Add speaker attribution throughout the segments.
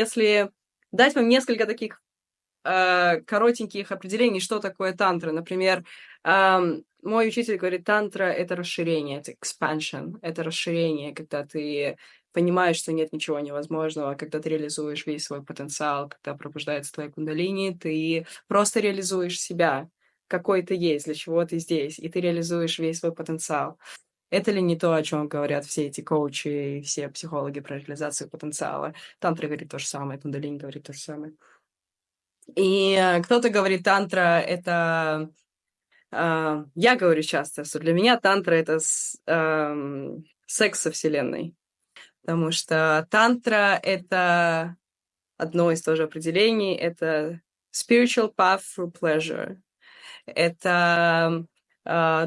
Speaker 1: Если дать вам несколько таких коротеньких определений, что такое тантра. Например, мой учитель говорит, тантра — это расширение, это expansion, это расширение, когда ты понимаешь, что нет ничего невозможного, когда ты реализуешь весь свой потенциал, когда пробуждается твоя кундалини, ты просто реализуешь себя, какой ты есть, для чего ты здесь, и ты реализуешь весь свой потенциал. Это ли не то, о чем говорят все эти коучи и все психологи про реализацию потенциала? Тантра говорит то же самое, кундалини говорит то же самое. И кто-то говорит, тантра — это... я говорю часто, что для меня тантра — это секс со Вселенной. Потому что тантра — это одно из тоже определений, это spiritual path through pleasure. Это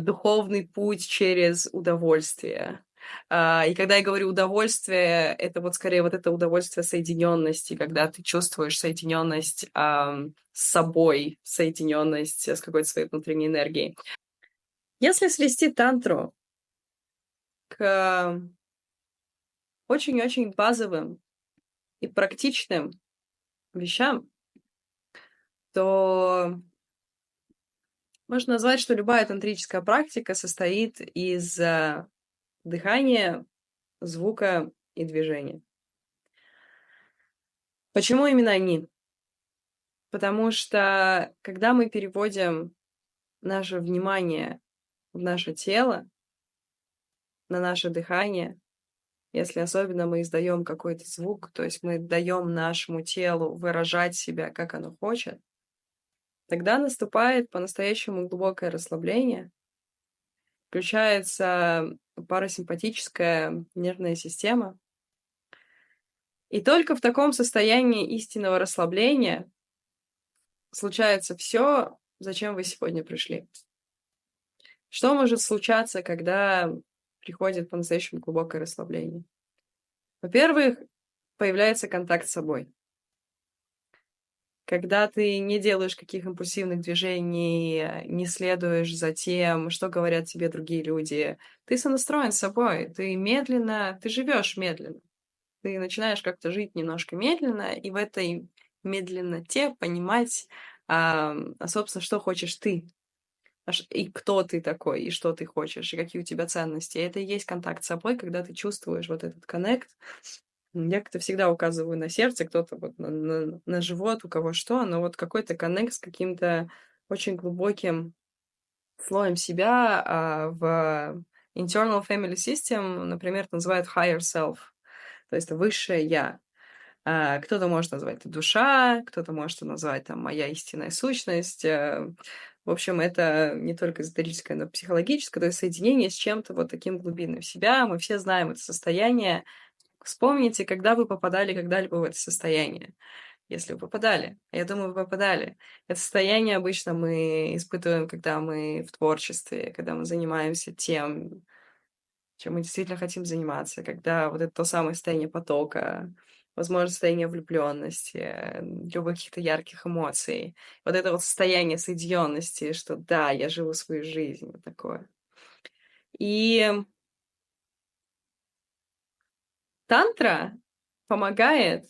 Speaker 1: духовный путь через удовольствие. И когда я говорю удовольствие, это вот скорее вот это удовольствие соединенности, когда ты чувствуешь соединенность с собой, соединенность с какой-то своей внутренней энергией. Если свести тантру к очень-очень базовым и практичным вещам, то можно назвать, что любая тантрическая практика состоит из дыхания, звука и движения. Почему именно они? Потому что когда мы переводим наше внимание в наше тело, на наше дыхание, если особенно мы издаем какой-то звук, то есть мы даем нашему телу выражать себя, как оно хочет, тогда наступает по-настоящему глубокое расслабление, включается парасимпатическая нервная система. И только в таком состоянии истинного расслабления случается все, зачем вы сегодня пришли. Что может случаться, когда приходит по-настоящему глубокое расслабление? Во-первых, появляется контакт с собой. Когда ты не делаешь каких импульсивных движений, не следуешь за тем, что говорят тебе другие люди, ты сонастроен с собой, ты медленно, ты живешь медленно. Ты начинаешь как-то жить немножко медленно, и в этой медленноте понимать, собственно, что хочешь ты, и кто ты такой, и что ты хочешь, и какие у тебя ценности. И это и есть контакт с собой, когда ты чувствуешь вот этот коннект. Я как-то всегда указываю на сердце, кто-то вот на живот, у кого что, но вот какой-то коннект с каким-то очень глубоким слоем себя в Internal Family System, например, это называют higher self, то есть высшее я. Кто-то может назвать это душа, кто-то может назвать там моя истинная сущность. В общем, это не только эзотерическое, но и психологическое, то есть соединение с чем-то вот таким глубинным себя. Мы все знаем это состояние. Вспомните, когда вы попадали когда-либо в это состояние. Если вы попадали, я думаю, вы попадали. Это состояние обычно мы испытываем, когда мы в творчестве, когда мы занимаемся тем, чем мы действительно хотим заниматься, когда вот это то самое состояние потока, возможно, состояние влюбленности, любых каких-то ярких эмоций. Вот это вот состояние соединенности, что да, я живу свою жизнь, вот такое. И тантра помогает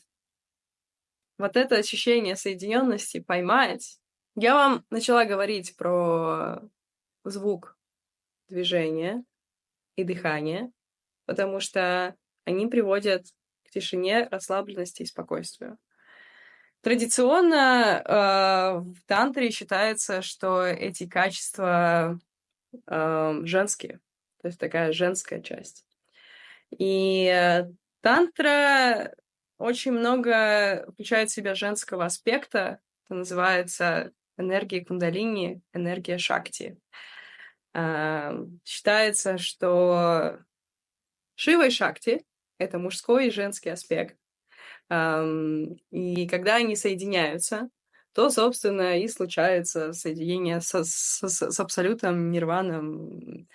Speaker 1: вот это ощущение соединенности поймать. Я вам начала говорить про звук, движение и дыхание, потому что они приводят к тишине, расслабленности и спокойствию. Традиционно в тантре считается, что эти качества женские, то есть такая женская часть. И тантра очень много включает в себя женского аспекта. Это называется энергия кундалини, энергия шакти. Считается, что Шива и Шакти — это мужской и женский аспект. И когда они соединяются, то, собственно, и случается соединение с абсолютом нирваном.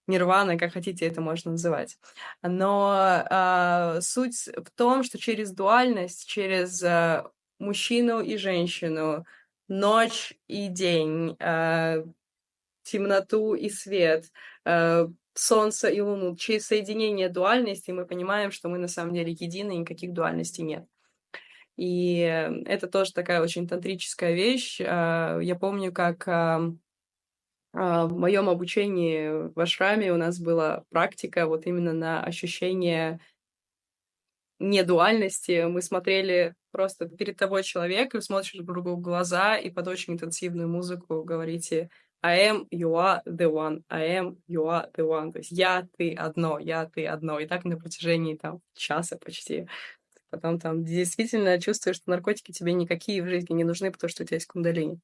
Speaker 1: Нирвана, как хотите, это можно называть. Но суть в том, что через дуальность, через мужчину и женщину, ночь и день, темноту и свет, солнце и луну, через соединение дуальности мы понимаем, что мы на самом деле едины, и никаких дуальностей нет. И это тоже такая очень тантрическая вещь. Я помню, как в моем обучении в ашраме у нас была практика вот именно на ощущение недуальности. Мы смотрели просто перед тобой человек, и вы смотришь друг другу в глаза, и под очень интенсивную музыку говорите I am, you are the one, I am, you are the one. То есть я, ты одно, я, ты одно. И так на протяжении там часа почти. Потом там действительно чувствуешь, что наркотики тебе никакие в жизни не нужны, потому что у тебя есть кундалини.